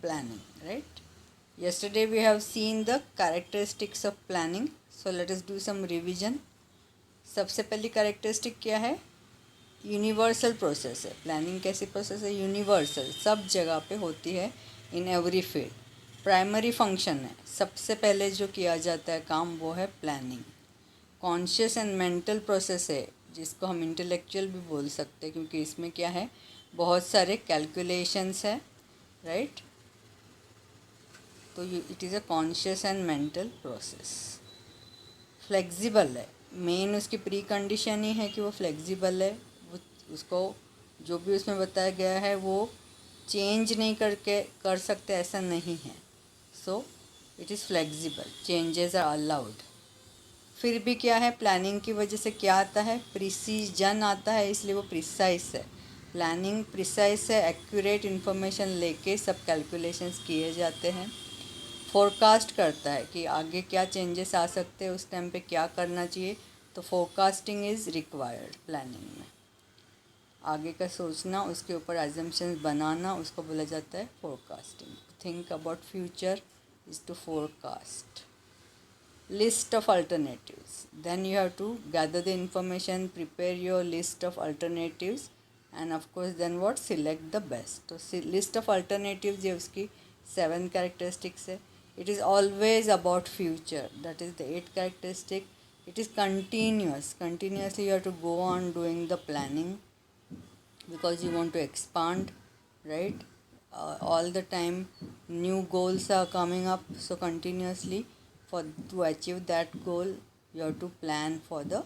planning, right? Yesterday we have seen the characteristics of planning, so let us do some revision. सबसे पहली characteristic क्या है? Universal process है। Planning कैसी process है? यूनिवर्सल, सब जगह पे होती है, in every field. Primary function है, सबसे पहले जो किया जाता है काम वो है planning. Conscious and mental process है, जिसको हम इंटेलेक्चुअल भी बोल सकते हैं, क्योंकि इसमें क्या है, बहुत सारे कैलकुलेशंस है, राइट? तो it is a conscious and mental process. Flexible है, मेन उसकी प्री कंडीशन ही है कि वो फ्लेक्सिबल है। वो उसको जो भी उसमें बताया गया है वो चेंज नहीं करके कर सकते, ऐसा नहीं है। So it is flexible, changes are allowed. फिर भी क्या है, प्लानिंग की वजह से क्या आता है? प्रिसीजन आता है, इसलिए वो प्रिसाइस है। प्लानिंग प्रिसाइस है, एक्यूरेट इन्फॉर्मेशन लेके सब कैलकुलेशंस किए जाते हैं। फोरकास्ट करता है कि आगे क्या चेंजेस आ सकते हैं, उस टाइम पे क्या करना चाहिए। तो फोरकास्टिंग इज़ रिक्वायर्ड प्लानिंग में। आगे का सोचना, उसके ऊपर एजम्पशंस बनाना, उसको बोला जाता है forecasting. Think about future is to forecast. List of alternatives, then you have to gather the information, prepare your list of alternatives, and of course then what, select the best. So list of alternatives ये उसकी 7 characteristics है. It is always about future, that is the 8th characteristic. It is continuous, continuously you have to go on doing the planning because you want to expand, right? All the time new goals are coming up, so continuously for to achieve that goal you have to plan for the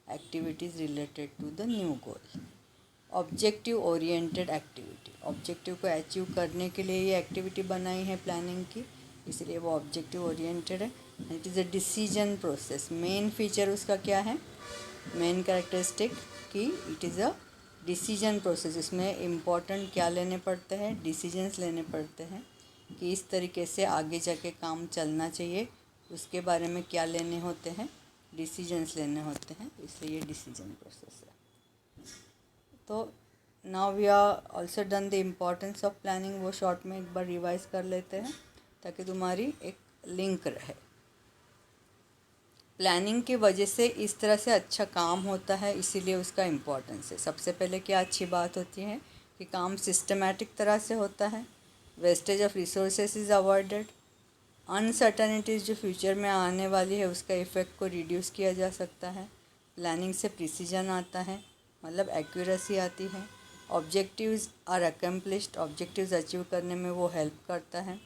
activities related to the new goal. Objective oriented activity, objective को achieve करने के लिए ये activity बनाई है planning की, इसलिए वो ऑब्जेक्टिव ओरिएंटेड है। It is a decision process, main feature उसका क्या है, मेन कैरेक्टरिस्टिक कि it is a decision process. इसमें इम्पॉर्टेंट क्या लेने पड़ते हैं, डिसीजंस लेने पड़ते हैं कि इस तरीके से आगे जाके काम चलना चाहिए, उसके बारे में क्या लेने होते हैं, डिसीजंस लेने होते हैं, इसलिए ये डिसीजन प्रोसेस है। तो now we are also done the importance of planning, वो शॉर्ट में एक बार रिवाइज कर लेते हैं ताकि तुम्हारी एक लिंक रहे। प्लानिंग की वजह से इस तरह से अच्छा काम होता है, इसीलिए उसका इम्पोर्टेंस है। सबसे पहले क्या अच्छी बात होती है कि काम सिस्टमैटिक तरह से होता है, wastage of resources is avoided, uncertainties जो फ्यूचर में आने वाली है उसका इफ़ेक्ट को रिड्यूस किया जा सकता है, प्लानिंग से प्रिसीजन आता है, मतलब एक्यूरेसी आती है, objectives are accomplished, objectives achieve करने में वो हेल्प करता है,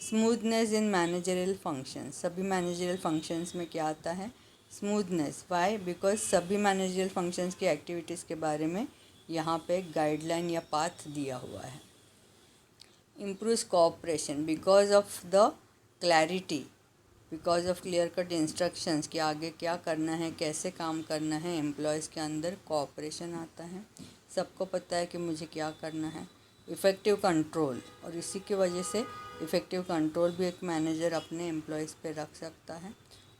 स्मूथनेस इन मैनेजरियल फंक्शंस, सभी मैनेजरियल फंक्शंस में क्या आता है, स्मूथनेस। वाई? बिकॉज सभी मैनेजरियल फंक्शंस की एक्टिविटीज़ के बारे में यहाँ पे गाइडलाइन या पाथ दिया हुआ है। improves cooperation because of the clarity, because of clear cut instructions कि आगे क्या करना है, कैसे काम करना है, एम्प्लॉयज़ के अंदर कोऑपरेशन आता है, सबको पता है कि मुझे क्या करना है। इफ़ेक्टिव कंट्रोल, और इसी की वजह से इफ़ेक्टिव कंट्रोल भी एक मैनेजर अपने एम्प्लॉयज़ पे रख सकता है।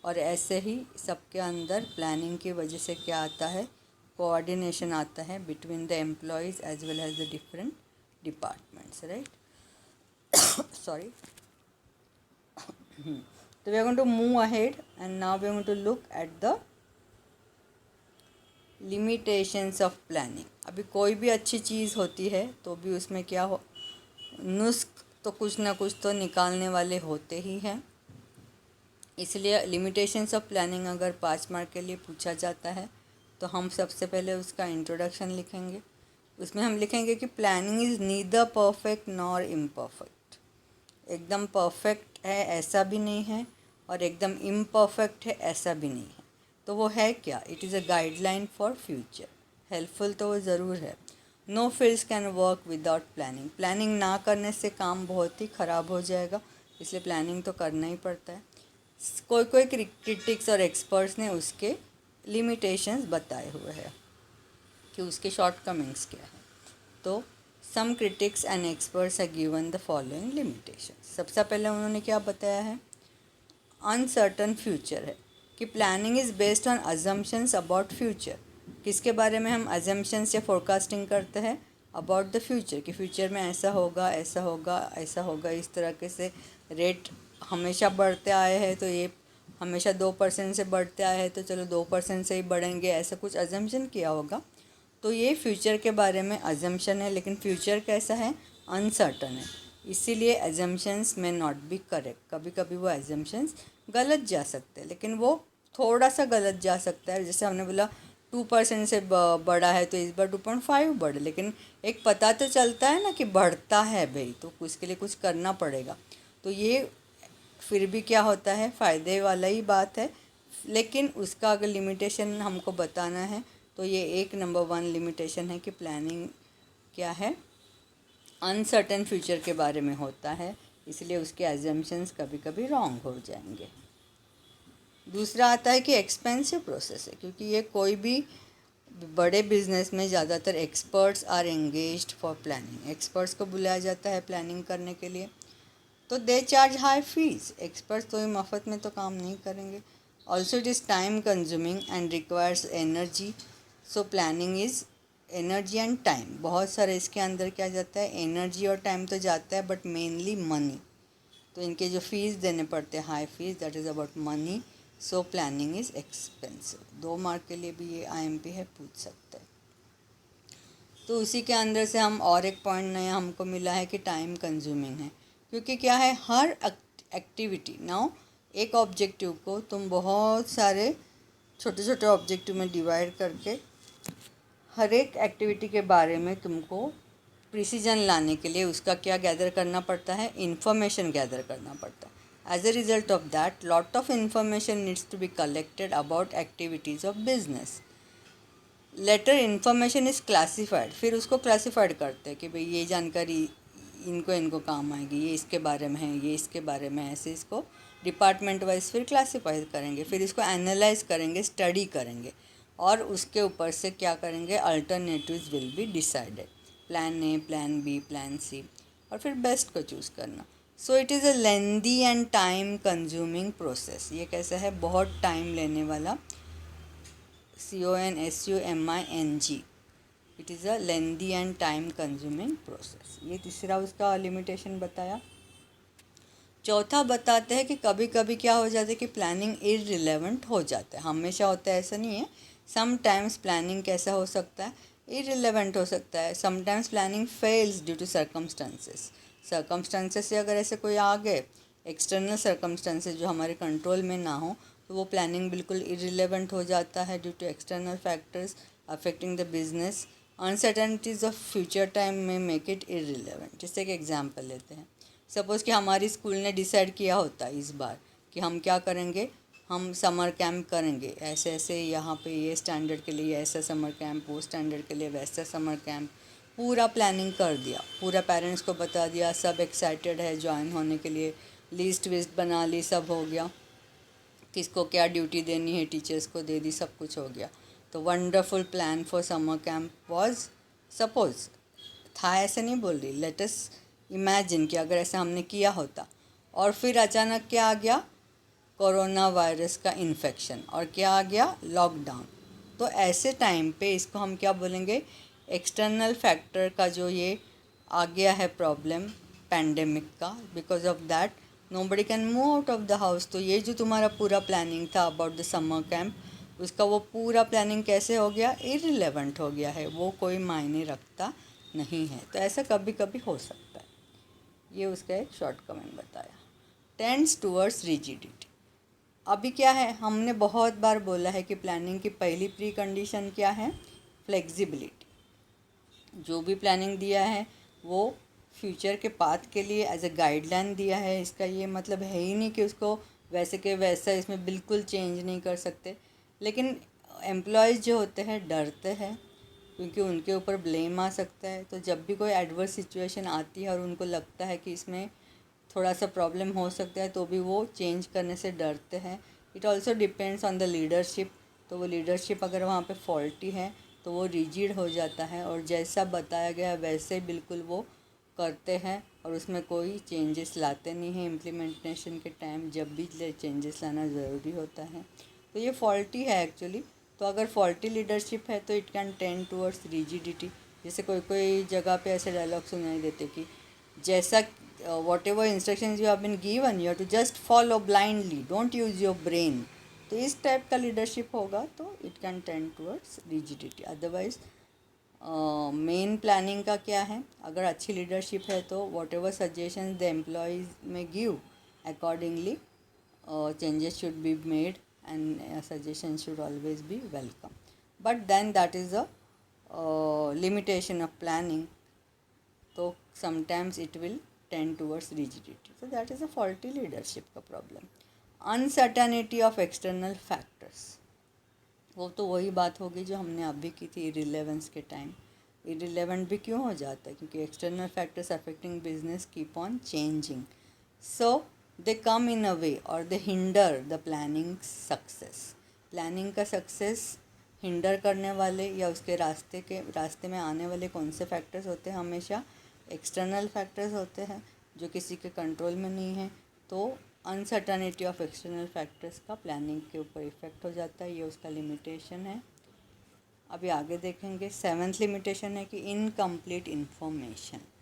और ऐसे ही सबके अंदर प्लानिंग की वजह से क्या आता है, कोऑर्डिनेशन आता है between the employees as well as the different departments, right? Sorry. So we are going to move ahead and now we are going to look at the limitations of planning. अभी कोई भी अच्छी चीज़ होती है तो भी उसमें क्या हो, नुस्ख तो कुछ ना कुछ तो निकालने वाले होते ही हैं। इसलिए लिमिटेशंस ऑफ प्लानिंग अगर 5 मार्क के लिए पूछा जाता है तो हम सबसे पहले उसका इंट्रोडक्शन लिखेंगे। उसमें हम लिखेंगे कि planning is neither perfect nor imperfect, एकदम परफेक्ट है ऐसा भी नहीं है और एकदम इम्परफेक्ट है ऐसा भी नहीं है। तो वो है क्या, it is a guideline for future, helpful तो वो ज़रूर है। No fields can work without planning, planning ना करने से काम बहुत ही ख़राब हो जाएगा, इसलिए प्लानिंग तो करना ही पड़ता है। कोई कोई क्रिटिक्स और एक्सपर्ट्स ने उसके लिमिटेशंस बताए हुए हैं कि उसके शॉर्टकमिंग्स क्या है। तो some critics and experts are given the following limitations. सबसे पहले उन्होंने क्या बताया है, अनसर्टन फ्यूचर है कि planning is based on assumptions about future. किसके बारे में हम अजम्पशंस या फोरकास्टिंग करते हैं, अबाउट द फ्यूचर कि फ्यूचर में ऐसा होगा, ऐसा होगा, ऐसा होगा, इस तरह से रेट हमेशा बढ़ते आए हैं तो ये हमेशा 2% से बढ़ते आए हैं तो चलो 2% से ही बढ़ेंगे, ऐसा कुछ अजम्पशन किया होगा। तो ये फ्यूचर के बारे में अजम्पशन है, लेकिन फ्यूचर कैसा है, अनसर्टन है, इसीलिए अजम्पशंस में नॉट बी करेक्ट। कभी कभी वो अजम्पशंस गलत जा सकते हैं, लेकिन वो थोड़ा सा गलत जा सकता है। जैसे हमने बोला 2% से बढ़ा है तो इस बार 2.5 बढ़े, लेकिन एक पता तो चलता है ना कि बढ़ता है भाई, तो उसके लिए कुछ करना पड़ेगा। तो ये फिर भी क्या होता है, फ़ायदे वाला ही बात है, लेकिन उसका अगर लिमिटेशन हमको बताना है तो ये एक नंबर 1 लिमिटेशन है कि प्लानिंग क्या है, अनसर्टेन फ्यूचर के बारे में होता है, इसलिए उसके एजम्पशंस कभी कभी रॉन्ग हो जाएंगे। दूसरा आता है कि एक्सपेंसिव प्रोसेस है, क्योंकि ये कोई भी बड़े बिजनेस में ज़्यादातर experts are engaged for planning, experts को बुलाया जाता है प्लानिंग करने के लिए, तो they charge high fees. Experts तो ही मुफ्त में तो काम नहीं करेंगे। Also it is time consuming and requires energy, so planning is energy and time. बहुत सारे इसके अंदर क्या जाता है, एनर्जी और टाइम तो जाता है, बट मेनली मनी। तो इनके जो फीस देने पड़ते हैं, high fees, that is about money, so planning is expensive. 2 mark के लिए भी ये IMP है, पूछ सकते हैं। तो उसी के अंदर से हम और एक पॉइंट नया हमको मिला है कि टाइम कंज्यूमिंग है, क्योंकि क्या है, हर एक्टिविटी नाउ एक ऑब्जेक्टिव को तुम बहुत सारे छोटे छोटे ऑब्जेक्टिव में डिवाइड करके हर एक एक्टिविटी के बारे में तुमको प्रिसीजन लाने के लिए उसका क्या गैदर करना पड़ता है, इन्फॉर्मेशन गैदर करना पड़ता है। As a result of that lot of information needs to be collected about activities of business. Later information is classified, फिर उसको क्लासिफाइड करते हैं कि भाई ये जानकारी इनको इनको काम आएगी, ये इसके बारे में है, ये इसके बारे में है, ऐसे इसको डिपार्टमेंट वाइज फिर क्लासिफाई करेंगे, फिर इसको एनालाइज करेंगे, स्टडी करेंगे, और उसके ऊपर से क्या करेंगे, alternatives will be decided, plan A, plan B, plan C, और फिर बेस्ट को चूज़ करना। So it is a lengthy and time consuming process. ये कैसा है, बहुत टाइम लेने वाला, CONSUMING, it is a lengthy and time consuming process. ये तीसरा उसका लिमिटेशन बताया। चौथा बताते हैं कि कभी कभी क्या हो जाता है कि प्लानिंग इररिलेवेंट हो जाता है, हमेशा होता है ऐसा नहीं है। समटाइम्स प्लानिंग कैसा हो सकता है, इररिलेवेंट हो सकता है। Sometimes planning fails due to circumstances, circumstances से अगर ऐसे कोई आ गए, एक्सटर्नल सर्कमस्टांसेस जो हमारे कंट्रोल में ना हो, तो वो प्लानिंग बिल्कुल इररिलेवेंट हो जाता है due to external factors affecting the business. Uncertainties of future time में मेक इट इररिलेवेंट। जैसे एक एग्जांपल लेते हैं, सपोज़ कि हमारी स्कूल ने डिसाइड किया होता इस बार कि हम क्या करेंगे, हम समर कैंप करेंगे, ऐसे ऐसे यहाँ पे ये स्टैंडर्ड के लिए ऐसा समर कैंप, वो स्टैंडर्ड के लिए वैसा समर कैंप, पूरा प्लानिंग कर दिया, पूरा पेरेंट्स को बता दिया, सब एक्साइटेड है ज्वाइन होने के लिए, लिस्ट विस्ट बना ली, सब हो गया, किसको क्या ड्यूटी देनी है टीचर्स को दे दी, सब कुछ हो गया। तो wonderful plan for summer camp was, suppose था, ऐसे नहीं बोल रही, लेट अस इमेजिन कि अगर ऐसा हमने किया होता, और फिर अचानक क्या आ गया, कोरोना वायरस का इन्फेक्शन, और क्या आ गया, लॉकडाउन। तो ऐसे टाइम पे इसको हम क्या बोलेंगे, एक्सटर्नल फैक्टर का जो ये आ गया है प्रॉब्लम पैंडेमिक का, because of that nobody can move out of the house. तो ये जो तुम्हारा पूरा प्लानिंग था अबाउट द समर कैंप, उसका वो पूरा प्लानिंग कैसे हो गया, इररिलेवेंट हो गया है, वो कोई मायने रखता नहीं है। तो ऐसा कभी कभी हो सकता है। ये उसका एक शॉर्ट कमेंट बताया। Tends towards rigidity. अभी क्या है, हमने बहुत बार बोला है कि प्लानिंग की पहली प्री कंडीशन क्या है, फ्लेक्सिबिलिटी। जो भी प्लानिंग दिया है वो फ्यूचर के पाथ के लिए एज अ गाइडलाइन दिया है। इसका ये मतलब है ही नहीं कि उसको वैसे के वैसा इसमें बिल्कुल चेंज नहीं कर सकते। लेकिन एम्प्लॉयज़ जो होते हैं डरते हैं, क्योंकि उनके ऊपर ब्लेम आ सकता है। तो जब भी कोई एडवर्स सिचुएशन आती है और उनको लगता है कि इसमें थोड़ा सा प्रॉब्लम हो सकता है, तो भी वो चेंज करने से डरते हैं। It also depends on the leadership. तो वो लीडरशिप अगर वहाँ पे फॉल्टी है तो वो रिजिड हो जाता है, और जैसा बताया गया है वैसे बिल्कुल वो करते हैं, और उसमें कोई चेंजेस लाते नहीं हैं। इम्प्लीमेंटेशन के टाइम जब भी चेंजेस लाना ज़रूरी होता है, तो ये फॉल्टी है एक्चुअली। तो अगर फॉल्टी लीडरशिप है तो it can tend towards rigidity, जैसे कोई कोई जगह पे ऐसे डायलॉग सुनाई देते कि जैसा whatever instructions you have been given you have to just follow blindly, don't use your brain. तो इस टाइप का लीडरशिप होगा तो it can tend towards rigidity. Otherwise main planning का क्या है, अगर अच्छी लीडरशिप है तो whatever suggestion the employees may give accordingly changes should be made and suggestions should always be welcome. But then that is a limitation of planning, so sometimes it will tend towards rigidity. So that is a faulty leadership का problem. Uncertainty of external factors, वो तो वही बात होगी जो हमने अभी की थी irrelevance के टाइम। irrelevant भी क्यों हो जाता है, क्योंकि external factors affecting business keep on changing, so they come in a way or they hinder the planning success. Planning का सक्सेस हिंडर करने वाले या उसके रास्ते में आने वाले कौन से फैक्टर्स होते हैं, हमेशा एक्सटर्नल फैक्टर्स होते हैं जो किसी के कंट्रोल में नहीं है। तो अनसर्टनिटी ऑफ एक्सटर्नल फैक्टर्स का प्लानिंग के ऊपर इफेक्ट हो जाता है, ये उसका लिमिटेशन है। अभी आगे देखेंगे। 7th लिमिटेशन है कि इनकम्प्लीट इन्फॉर्मेशन।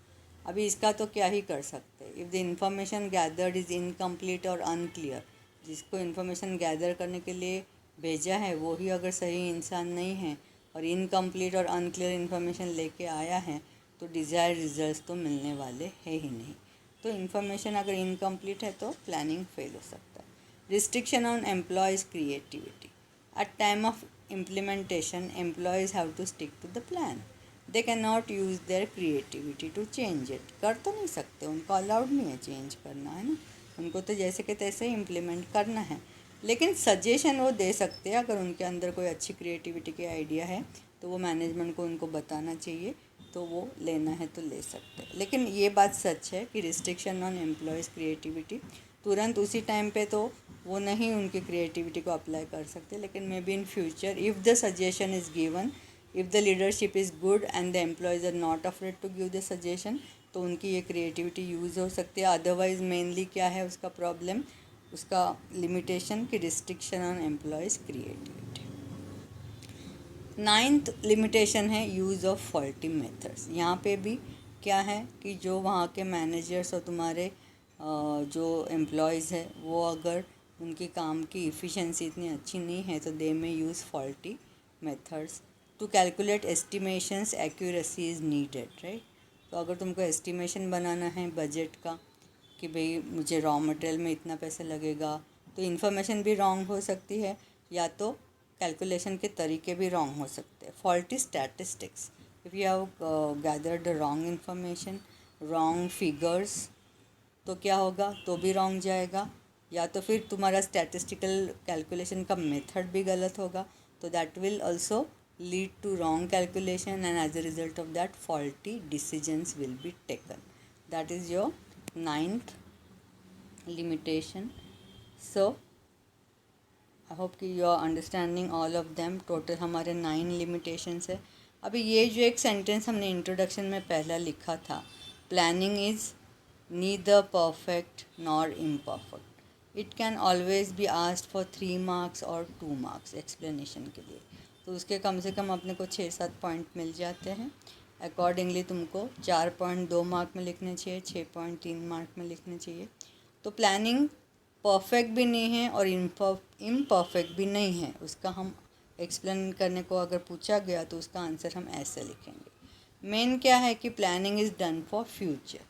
अभी इसका तो क्या ही कर सकते, if the information gathered is incomplete और अनक्लियर, जिसको इन्फॉर्मेशन गैदर करने के लिए भेजा है वो ही अगर सही इंसान नहीं है और इनकम्प्लीट और अनक्लियर इन्फॉर्मेशन लेके आया है तो डिज़ायर्ड रिजल्ट्स तो मिलने वाले है ही नहीं। तो इन्फॉर्मेशन अगर इनकम्प्लीट है तो प्लानिंग फेल हो सकता है। Restriction on employees creativity. At time of implementation employees have to stick to the plan, they can not use their creativity to change it. कर तो नहीं सकते, उनको अलाउड नहीं है चेंज करना, है ना, उनको तो जैसे कि तैसे इम्प्लीमेंट करना है। लेकिन सजेशन वो दे सकते हैं, अगर उनके अंदर कोई अच्छी क्रिएटिविटी के आइडिया है तो वो मैनेजमेंट को उनको बताना चाहिए, तो वो लेना है तो ले सकते हैं। लेकिन ये बात सच है कि रिस्ट्रिक्शन ऑन एम्प्लॉयज़ क्रिएटिविटी तुरंत उसी टाइम पे तो वो नहीं उनकी क्रिएटिविटी को अप्लाई कर सकते, लेकिन may be in future if the suggestion is given, if the leadership is good and the employees are not afraid to give the suggestion, तो उनकी ये क्रिएटिविटी यूज़ हो सकती है। अदरवाइज़ मेनली क्या है उसका प्रॉब्लम, उसका लिमिटेशन की restriction on employees creativity. 9th limitation है यूज़ ऑफ फॉल्टी मेथड्स। यहाँ पे भी क्या है कि जो वहाँ के मैनेजर्स और तुम्हारे जो एम्प्लॉयज़ है वो अगर उनकी काम की इफ़िशेंसी इतनी अच्छी नहीं है तो they may use faulty methods to calculate estimations accuracy is needed, right. तो अगर तुमको एस्टिमेशन बनाना है बजट का कि भाई मुझे रॉ मटेरियल में इतना पैसा लगेगा, तो इन्फॉर्मेशन भी रॉन्ग हो सकती है या तो कैलकुलेशन के तरीके भी रॉन्ग हो सकते हैं। Faulty statistics, if you have gathered wrong information, wrong figures, तो क्या होगा, तो भी रॉन्ग जाएगा, या तो फिर तुम्हारा स्टैटिस्टिकल कैलकुलेशन का मेथड भी गलत होगा, तो that will also lead to wrong calculation and as a result of that faulty decisions will be taken. That is your 9th limitation. So I hope कि you are understanding all of them. Total हमारे 9 limitations है। अभी ये जो एक sentence हमने introduction में पहला लिखा था, planning is neither perfect nor imperfect. It can always be asked for 3 marks or 2 marks explanation के लिए, तो उसके कम से कम अपने को 6-7 पॉइंट मिल जाते हैं। अकॉर्डिंगली तुमको 4.2 मार्क में लिखने चाहिए, 6.3 मार्क में लिखने चाहिए। तो प्लानिंग परफेक्ट भी नहीं है और इम्परफेक्ट भी नहीं है, उसका हम एक्सप्लेन करने को अगर पूछा गया तो उसका आंसर हम ऐसे लिखेंगे। मेन क्या है कि planning is done for future,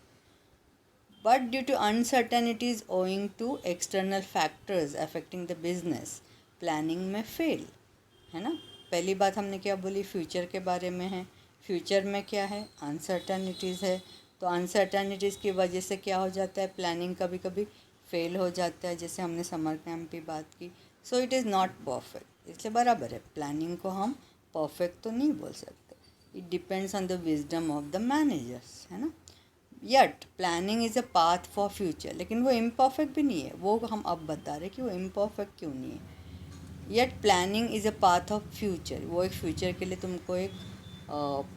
but due to uncertainties owing to external factors affecting the business, planning में फेल, है ना। पहली बात हमने क्या बोली, फ्यूचर के बारे में है। फ्यूचर में क्या है, अनसर्टेनिटीज़ है, तो अनसर्टेनिटीज़ की वजह से क्या हो जाता है, प्लानिंग कभी कभी फेल हो जाता है, जैसे हमने समर कैंप की बात की। सो इट इज़ नॉट परफेक्ट, इसलिए बराबर है, प्लानिंग को हम परफेक्ट तो नहीं बोल सकते, it depends on the wisdom of the managers, है ना। Yet planning is a path for future, लेकिन वो इम्परफेक्ट भी नहीं है, वो हम अब बता रहे कि वो इम्परफेक्ट क्यों नहीं है। Yet planning is a path of future, वो एक फ्यूचर के लिए तुमको एक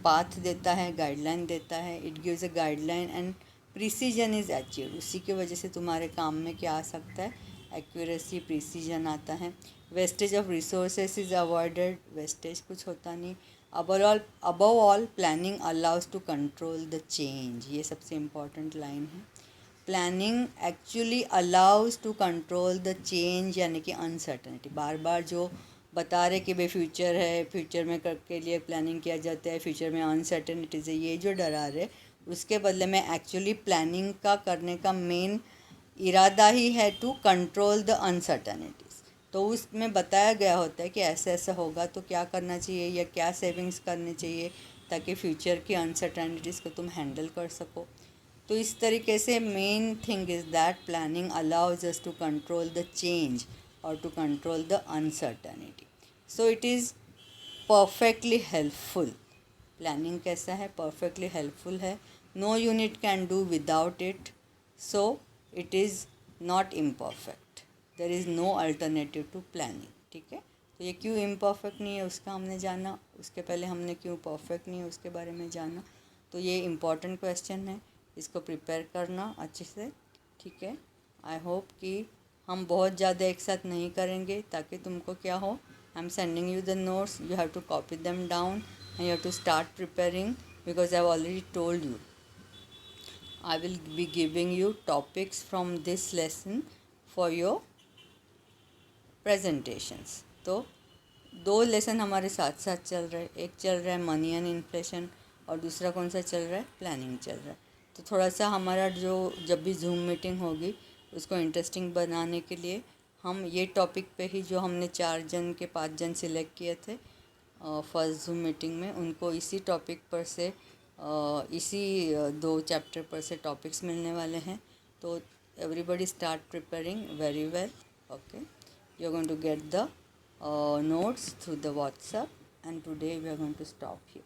पाथ देता है, गाइडलाइन देता है। It gives a guideline and precision is achieved, उसी की वजह से तुम्हारे काम में क्या आ सकता है, एक्यूरेसी, प्रिसीजन आता है। Wastage of resources is avoided, wastage कुछ होता नहीं। above all planning allows to control the change. ये सबसे इम्पॉर्टेंट लाइन है. Planning actually allows to control the change, यानी कि अनसर्टनिटी. बार बार जो बता रहे कि भाई फ्यूचर है, फ्यूचर में के लिए प्लानिंग किया जाता है, फ्यूचर में अनसर्टनिटीज़ है, ये जो डरा रहे, उसके बदले में एक्चुअली प्लानिंग का करने का मेन इरादा ही है टू कंट्रोल द अनसर्टनिटीज़. तो उसमें बताया गया होता है कि ऐसा ऐसा होगा तो क्या करना चाहिए या क्या सेविंग्स करनी चाहिए ताकि फ्यूचर की अनसर्टनिटीज़ को तुम हैंडल कर सको. तो इस तरीके से main thing is that planning allows us to control the change और to control the uncertainty. So it is perfectly helpful. Planning कैसा है? परफेक्टली हेल्पफुल है. No unit can do without it. So it is not imperfect. There is no alternative to planning. ठीक है. तो ये क्यों imperfect नहीं है उसका हमने जाना. उसके पहले हमने क्यों परफेक्ट नहीं है उसके बारे में जाना. तो ये इम्पॉर्टेंट क्वेश्चन है, इसको प्रिपेयर करना अच्छे से. ठीक है. आई होप कि हम बहुत ज़्यादा एक साथ नहीं करेंगे ताकि तुमको क्या हो. I am sending you the notes, you have to copy them down and you have to start preparing because I have already told you I will be giving you topics from this lesson for your presentations. तो 2 lesson हमारे साथ साथ चल रहे हैं. एक चल रहा है मनी एंड इन्फ्लेशन और दूसरा कौन सा चल रहा है? प्लानिंग चल रहा है. तो थोड़ा सा हमारा जो जब भी जूम मीटिंग होगी उसको इंटरेस्टिंग बनाने के लिए हम ये टॉपिक पे ही, जो हमने 4 जन के 5 जन सिलेक्ट किए थे फर्स्ट जूम मीटिंग में, उनको इसी टॉपिक पर से इसी 2 चैप्टर पर से टॉपिक्स मिलने वाले हैं. तो everybody start preparing very well. Okay. You are going to get the notes through the WhatsApp, and today we are going to stop here.